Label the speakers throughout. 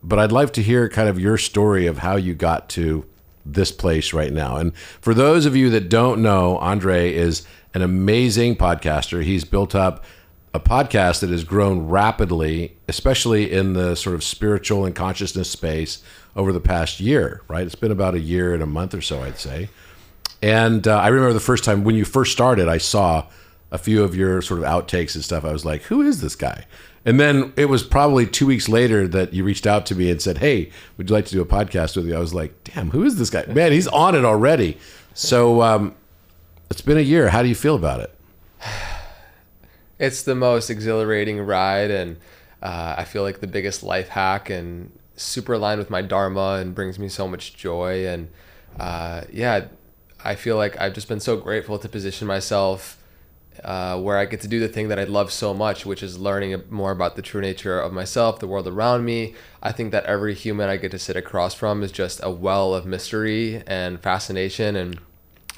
Speaker 1: but I'd like to hear kind of your story of how you got to this place right now. And for those of you that don't know, André is an amazing podcaster. He's built up a podcast that has grown rapidly, especially in the sort of spiritual and consciousness space over the past year, right? It's been about a year and a month or so, I'd say. And I remember the first time when you first started, I saw a few of your sort of outtakes and stuff. I was like, who is this guy? And then it was probably 2 weeks later that you reached out to me and said, hey, would you like to do a podcast with you? I was like, damn, who is this guy? Man, he's on it already. So it's been a year. How do you feel about it?
Speaker 2: It's the most exhilarating ride, and I feel like the biggest life hack, and super aligned with my dharma and brings me so much joy. And I feel like I've just been so grateful to position myself where I get to do the thing that I love so much, which is learning more about the true nature of myself, the world around me. I think that every human I get to sit across from is just a well of mystery and fascination and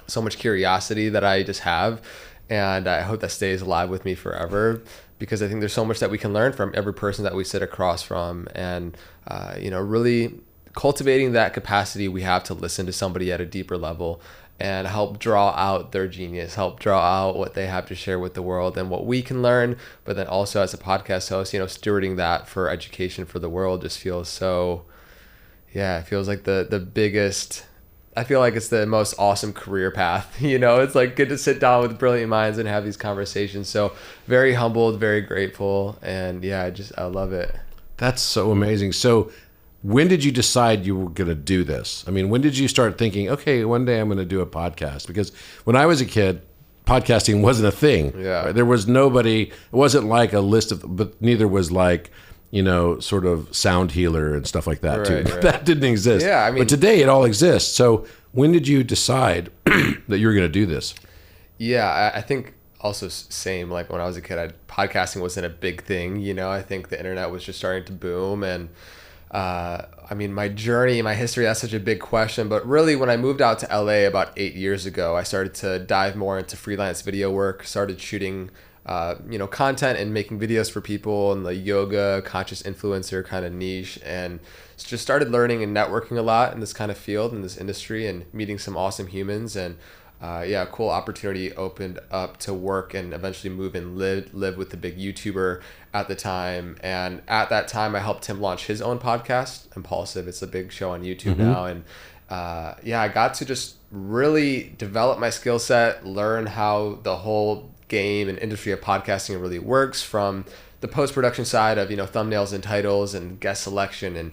Speaker 2: so much curiosity that I just have. And I hope that stays alive with me forever, because I think there's so much that we can learn from every person that we sit across from. And, really cultivating that capacity we have to listen to somebody at a deeper level and help draw out their genius, help draw out what they have to share with the world and what we can learn. But then also as a podcast host, stewarding that for education for the world just feels so, it feels like the biggest, I feel like it's the most awesome career path. It's like good to sit down with brilliant minds and have these conversations. So very humbled, very grateful. And I love it.
Speaker 1: That's so amazing. So when did you decide you were going to do this? I mean, when did you start thinking, okay, one day I'm going to do a podcast? Because when I was a kid, podcasting wasn't a thing.
Speaker 2: Yeah.
Speaker 1: Right? There was nobody, it wasn't like a list of, but neither was like, sort of Sound Healer and stuff like that too.
Speaker 2: Right.
Speaker 1: That didn't exist.
Speaker 2: Yeah, I mean,
Speaker 1: but today it all exists. So when did you decide that you were going to do this?
Speaker 2: Yeah, I think also same, like when I was a kid, podcasting wasn't a big thing. I think the internet was just starting to boom. And my journey, my history, that's such a big question. But really, when I moved out to LA about 8 years ago, I started to dive more into freelance video work, started shooting content and making videos for people in the yoga, conscious influencer kind of niche, and just started learning and networking a lot in this kind of field, in this industry, and meeting some awesome humans. And a cool opportunity opened up to work and eventually move and live with the big YouTuber at the time. And at that time, I helped him launch his own podcast, Impulsive. It's a big show on YouTube now. And I got to just really develop my skill set, learn how the whole game and industry of podcasting really works, from the post-production side of thumbnails and titles and guest selection and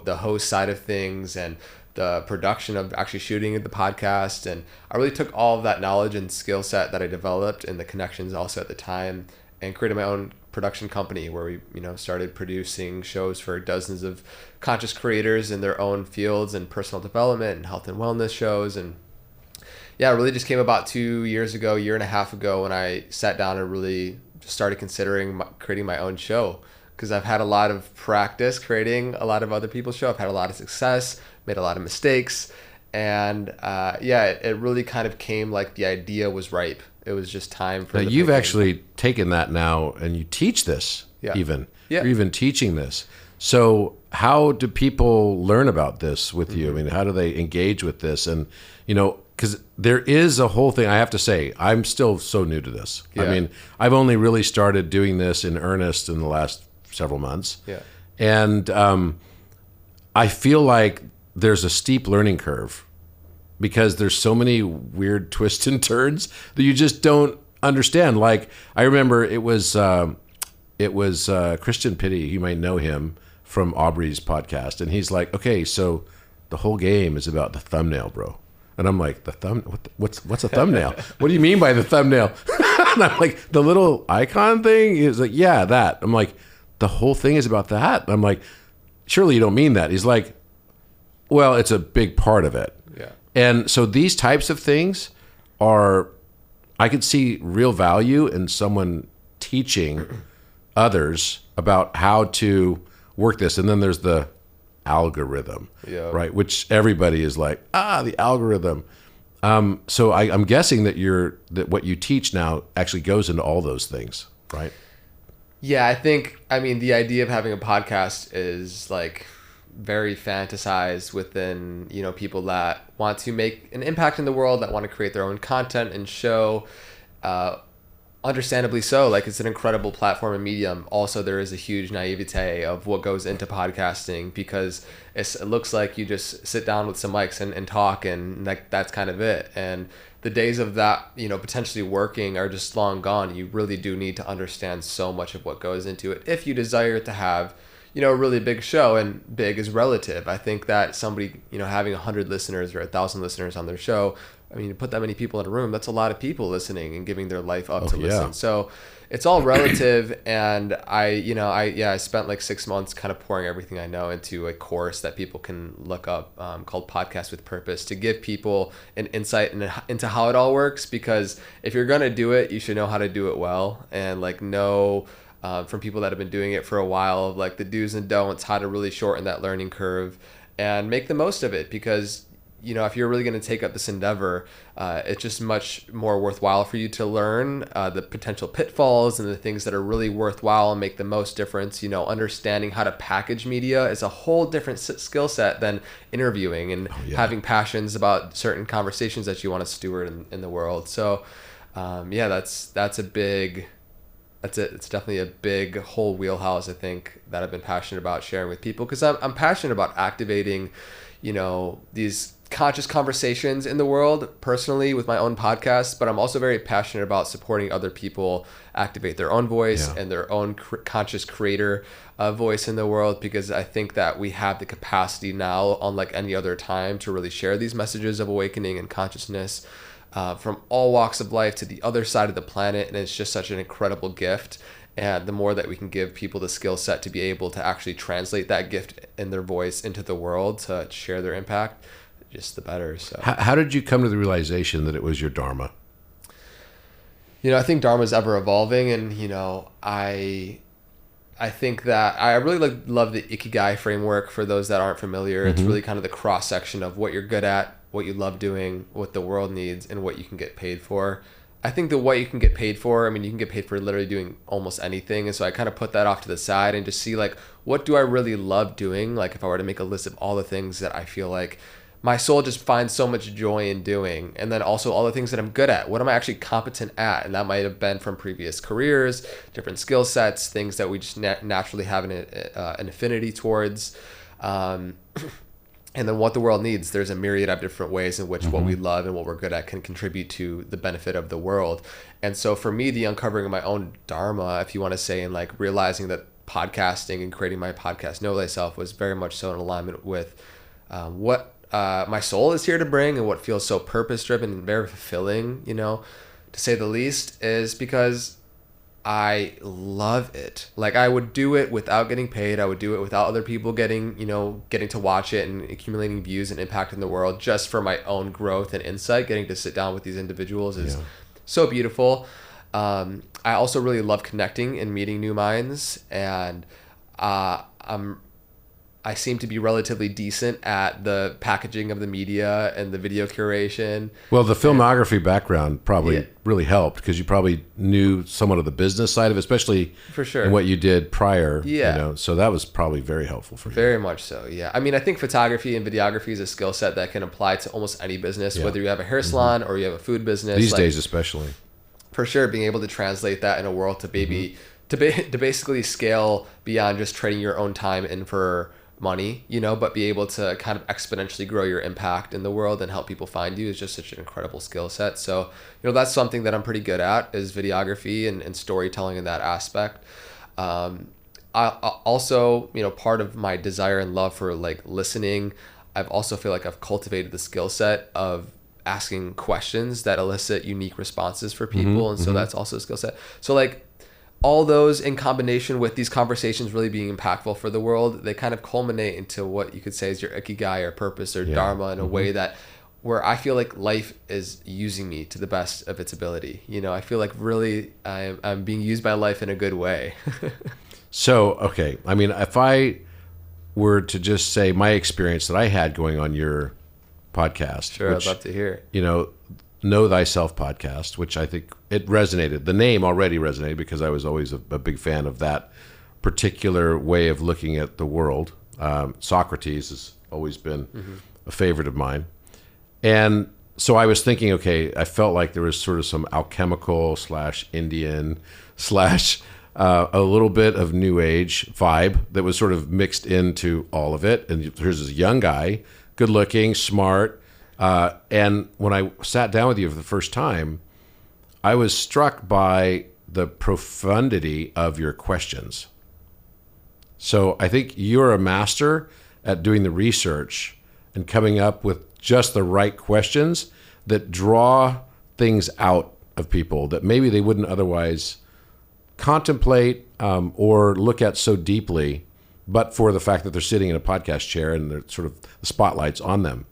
Speaker 2: the host side of things, and the production of actually shooting the podcast. And I really took all of that knowledge and skill set that I developed and the connections also at the time, and created my own production company where we started producing shows for dozens of conscious creators in their own fields and personal development and health and wellness shows. And it really just came about 2 years ago, year and a half ago, when I sat down and really just started considering creating my own show, because I've had a lot of practice creating a lot of other people's show. I've had a lot of success, made a lot of mistakes, and it really kind of came like the idea was ripe. It was just time for. Now
Speaker 1: you've actually taken that now, and you teach this. Even you're even teaching this. So how do people learn about this with you? I mean, how do they engage with this? And because there is a whole thing, I have to say, I'm still so new to this. I mean, I've only really started doing this in earnest in the last several months. And I feel like there's a steep learning curve, because there's so many weird twists and turns that you just don't understand. Like, I remember it was Christian Pitty. You might know him from Aubrey's podcast. And he's like, okay, so the whole game is about the thumbnail, bro. And I'm like, what's a thumbnail? What do you mean by the thumbnail? And I'm like, the little icon thing? He's like, yeah, that. I'm like, the whole thing is about that? And I'm like, surely you don't mean that. He's like, well, it's a big part of it. And so these types of things I could see real value in someone teaching others about how to work this. And then there's the algorithm, right? Which everybody is like, the algorithm. So I'm guessing that what you teach now actually goes into all those things, right?
Speaker 2: Yeah, I think, the idea of having a podcast is like very fantasized within, you know, people that want to make an impact in the world, that want to create their own content and show, understandably so. Like, it's an incredible platform and medium. Also, there is a huge naivete of what goes into podcasting, because it looks like you just sit down with some mics and talk, and like that's kind of it. And the days of that, you know, potentially working are just long gone. You really do need to understand so much of what goes into it if you desire to have, you know, a really big show. And big is relative. I think that somebody, you know, having 100 listeners or 1,000 listeners on their show, I mean, you put that many people in a room, that's a lot of people listening and giving their life up to listen. So it's all relative. And I spent like 6 months kind of pouring everything I know into a course that people can look up, called Podcast with Purpose, to give people an insight into how it all works. Because if you're going to do it, you should know how to do it well, and like know, from people that have been doing it for a while, of like the do's and don'ts, how to really shorten that learning curve and make the most of it. Because, you know, if you're really going to take up this endeavor, it's just much more worthwhile for you to learn the potential pitfalls and the things that are really worthwhile and make the most difference. You know, understanding how to package media is a whole different skill set than interviewing and having passions about certain conversations that you want to steward in the world. So, it's definitely a big whole wheelhouse, I think, that I've been passionate about sharing with people, because I'm passionate about activating, you know, these conscious conversations in the world personally with my own podcast, but I'm also very passionate about supporting other people activate their own voice and their own conscious creator voice in the world, because I think that we have the capacity now, unlike any other time, to really share these messages of awakening and consciousness from all walks of life to the other side of the planet. And it's just such an incredible gift. And the more that we can give people the skill set to be able to actually translate that gift in their voice into the world to share their impact, just the better. So
Speaker 1: how did you come to the realization that it was your dharma?
Speaker 2: You know, I think dharma is ever evolving. And, you know, I think that I really love the Ikigai framework. For those that aren't familiar, it's really kind of the cross section of what you're good at, what you love doing, what the world needs, and what you can get paid for. I think that what you can get paid for, I mean, you can get paid for literally doing almost anything. And so I kind of put that off to the side and just see, like, what do I really love doing? Like, if I were to make a list of all the things that I feel like my soul just finds so much joy in doing, and then also all the things that I'm good at, what am I actually competent at? And that might have been from previous careers, different skill sets, things that we just naturally have an affinity towards. And then what the world needs. There's a myriad of different ways in which what we love and what we're good at can contribute to the benefit of the world. And so for me, the uncovering of my own dharma, if you want to say, and like realizing that podcasting and creating my podcast, Know Thyself, was very much so in alignment with what my soul is here to bring, and what feels so purpose driven and very fulfilling, you know, to say the least, is because I love it. Like, I would do it without getting paid. I would do it without other people getting to watch it and accumulating views and impact in the world, just for my own growth and insight. Getting to sit down with these individuals is so beautiful. I also really love connecting and meeting new minds, and I seem to be relatively decent at the packaging of the media and the video curation.
Speaker 1: Well, the filmography background probably really helped, because you probably knew somewhat of the business side of it, especially
Speaker 2: for sure
Speaker 1: in what you did prior.
Speaker 2: Yeah.
Speaker 1: You know, so that was probably very helpful for you.
Speaker 2: Very much so, yeah. I mean, I think photography and videography is a skill set that can apply to almost any business, whether you have a hair salon or you have a food business.
Speaker 1: These days especially.
Speaker 2: For sure, being able to translate that in a world to basically scale beyond just trading your own time in for money, you know, but be able to kind of exponentially grow your impact in the world and help people find you is just such an incredible skill set. So, you know, that's something that I'm pretty good at, is videography and storytelling in that aspect. I also, you know, part of my desire and love for like listening, I've also feel like I've cultivated the skill set of asking questions that elicit unique responses for people. And so that's also a skill set. So like, all those in combination with these conversations really being impactful for the world, they kind of culminate into what you could say is your ikigai or purpose or dharma, in a way that where I feel like life is using me to the best of its ability. You know, I feel like really I'm being used by life in a good way.
Speaker 1: So, okay. I mean, if I were to just say my experience that I had going on your podcast.
Speaker 2: Sure, I'd love to hear.
Speaker 1: You know Thyself podcast, which I think it resonated. The name already resonated, because I was always a big fan of that particular way of looking at the world. Socrates has always been a favorite of mine. And so I was thinking, okay, I felt like there was sort of some alchemical / Indian / a little bit of New Age vibe that was sort of mixed into all of it. And here's this young guy, good looking, smart. And when I sat down with you for the first time, I was struck by the profundity of your questions. So I think you're a master at doing the research and coming up with just the right questions that draw things out of people that maybe they wouldn't otherwise contemplate or look at so deeply, but for the fact that they're sitting in a podcast chair and they're sort of the spotlight's on them.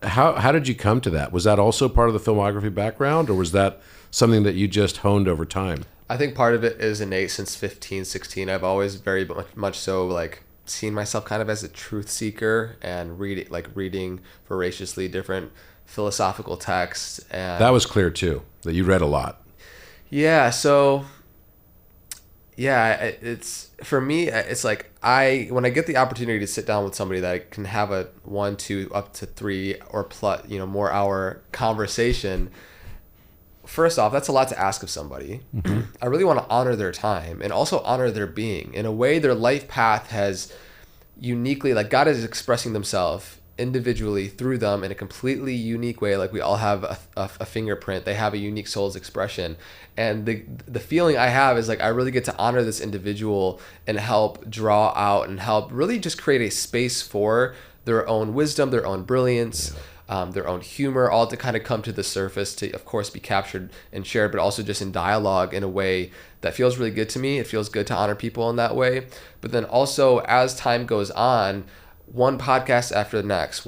Speaker 1: How did you come to that? Was that also part of the filmography background, or was that something that you just honed over time?
Speaker 2: I think part of it is innate since 15, 16. I've always very much so like seen myself kind of as a truth seeker and reading voraciously different philosophical texts. And
Speaker 1: that was clear too, that you read a lot.
Speaker 2: Yeah. So yeah, it's for me, it's like when I get the opportunity to sit down with somebody that I can have a 1, 2, up to 3 or plus, more hour conversation. First off, that's a lot to ask of somebody. Mm-hmm. I really want to honor their time and also honor their being. In a way, their life path has uniquely, like God is expressing themselves individually through them in a completely unique way. Like we all have a fingerprint. They have a unique soul's expression. And the feeling I have is like I really get to honor this individual and help draw out and help really just create a space for their own wisdom, their own brilliance, their own humor, all to kind of come to the surface to, of course, be captured and shared, but also just in dialogue in a way that feels really good to me. It feels good to honor people in that way. But then also, as time goes on, one podcast after the next,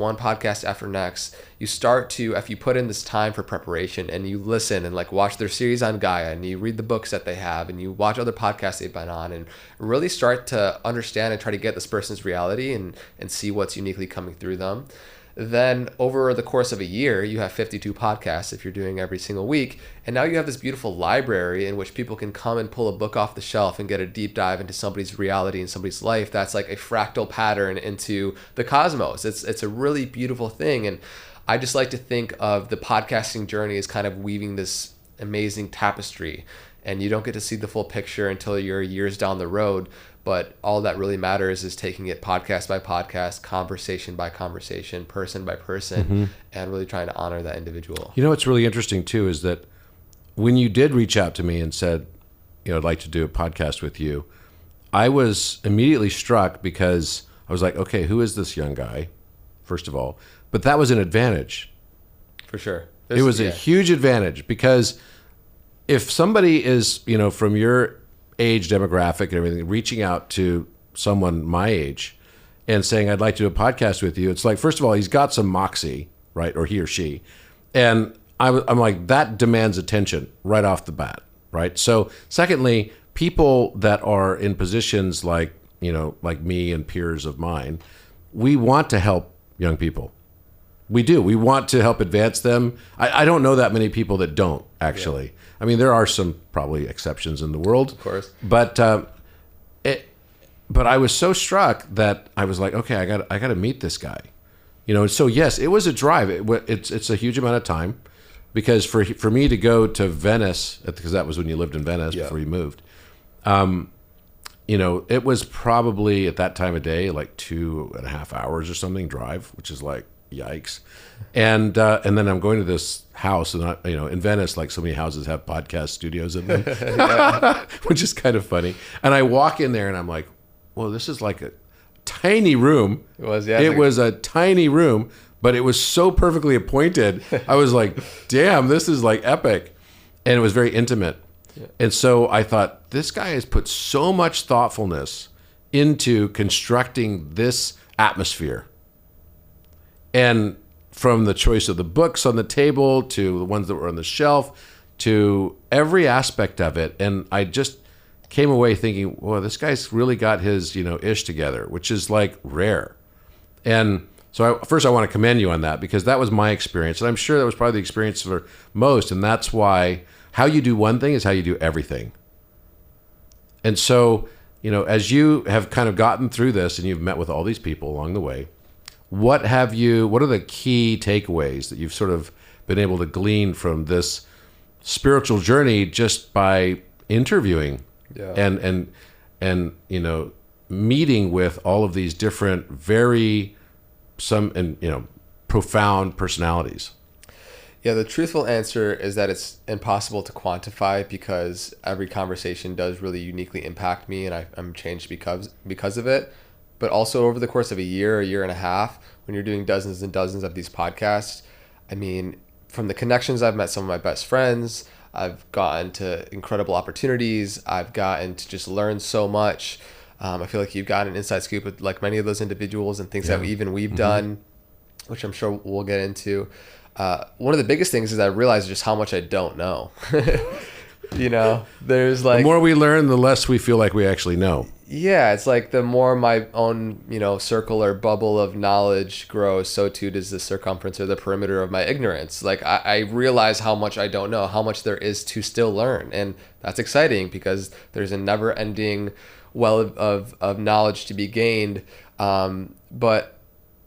Speaker 2: you start to, if you put in this time for preparation and you listen and like watch their series on Gaia and you read the books that they have and you watch other podcasts they've been on and really start to understand and try to get this person's reality and see what's uniquely coming through them. Then over the course of a year, you have 52 podcasts if you're doing every single week. And now you have this beautiful library in which people can come and pull a book off the shelf and get a deep dive into somebody's reality and somebody's life. That's like a fractal pattern into the cosmos. It's a really beautiful thing. And I just like to think of the podcasting journey as kind of weaving this amazing tapestry. And you don't get to see the full picture until you're years down the road. But all that really matters is taking it podcast by podcast, conversation by conversation, person by person, and really trying to honor that individual.
Speaker 1: You know what's really interesting too is that when you did reach out to me and said, I'd like to do a podcast with you, I was immediately struck because I was like, okay, who is this young guy, first of all? But that was an advantage.
Speaker 2: For sure.
Speaker 1: It was a huge advantage because if somebody is, from your age demographic and everything, reaching out to someone my age and saying, I'd like to do a podcast with you. It's like, first of all, he's got some moxie, right? Or he or she. And I'm like, that demands attention right off the bat, right? So secondly, people that are in positions like, like me and peers of mine, we want to help young people. We do. We want to help advance them. I don't know that many people that don't, actually. Yeah. I mean, there are some probably exceptions in the world.
Speaker 2: Of course.
Speaker 1: But I was so struck that I was like, okay, I got to meet this guy. So yes, it was a drive. It's a huge amount of time because for me to go to Venice, because that was when you lived in Venice before you moved, it was probably at that time of day, like 2.5 hours or something drive, which is like, yikes. And then I'm going to this house and in Venice, like so many houses have podcast studios in them, which is kind of funny. And I walk in there and I'm like, well, this is like a tiny room.
Speaker 2: It was,
Speaker 1: It was a tiny room, but it was so perfectly appointed. I was like, damn, this is like epic. And it was very intimate. Yeah. And so I thought, this guy has put so much thoughtfulness into constructing this atmosphere. And from the choice of the books on the table to the ones that were on the shelf to every aspect of it. And I just came away thinking, well, this guy's really got his, ish together, which is like rare. And so first I want to commend you on that because that was my experience. And I'm sure that was probably the experience for most. And that's why how you do one thing is how you do everything. And so as you have kind of gotten through this and you've met with all these people along the way, what are the key takeaways that you've sort of been able to glean from this spiritual journey just by interviewing and meeting with all of these different profound personalities?
Speaker 2: Yeah, the truthful answer is that it's impossible to quantify because every conversation does really uniquely impact me, and I'm changed because of it. But also over the course of a year and a half, when you're doing dozens and dozens of these podcasts, I mean, from the connections, I've met some of my best friends. I've gotten to incredible opportunities. I've gotten to just learn so much. I feel like you've got an inside scoop with like many of those individuals and things that we've done, which I'm sure we'll get into. One of the biggest things is I realized just how much I don't know. There's like,
Speaker 1: the more we learn, the less we feel like we actually know.
Speaker 2: Yeah, it's like the more my own, circle or bubble of knowledge grows, so too does the circumference or the perimeter of my ignorance. Like I realize how much I don't know, how much there is to still learn. And that's exciting because there's a never ending well of knowledge to be gained. But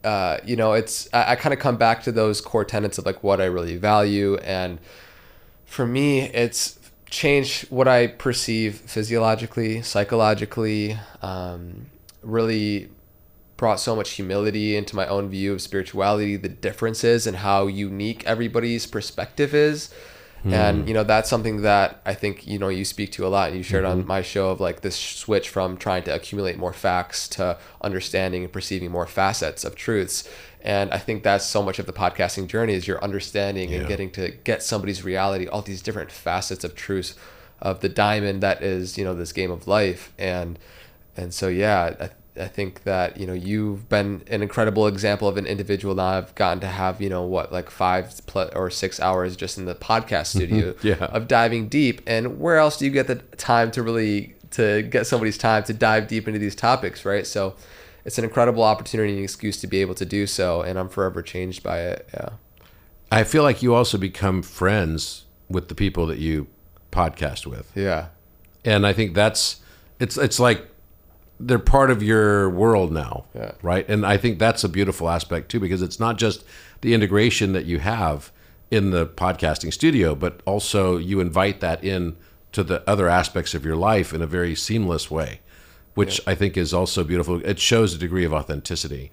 Speaker 2: I kind of come back to those core tenets of like what I really value. And for me, it's changed what I perceive physiologically, psychologically, really brought so much humility into my own view of spirituality, the differences and how unique everybody's perspective is. And, that's something that I think, you speak to a lot, and you shared on my show of like this switch from trying to accumulate more facts to understanding and perceiving more facets of truths. And I think that's so much of the podcasting journey is your understanding and getting to get somebody's reality, all these different facets of truth of the diamond that is, this game of life. And so, I think that, you've been an incredible example of an individual that I've gotten to have, 5 or 6 hours just in the podcast studio of diving deep. And where else do you get the time to get somebody's time to dive deep into these topics, right? So it's an incredible opportunity and excuse to be able to do so. And I'm forever changed by it. Yeah.
Speaker 1: I feel like you also become friends with the people that you podcast with.
Speaker 2: Yeah.
Speaker 1: And I think it's like, they're part of your world now, right? And I think that's a beautiful aspect too, because it's not just the integration that you have in the podcasting studio, but also you invite that in to the other aspects of your life in a very seamless way, which I think is also beautiful. It shows a degree of authenticity.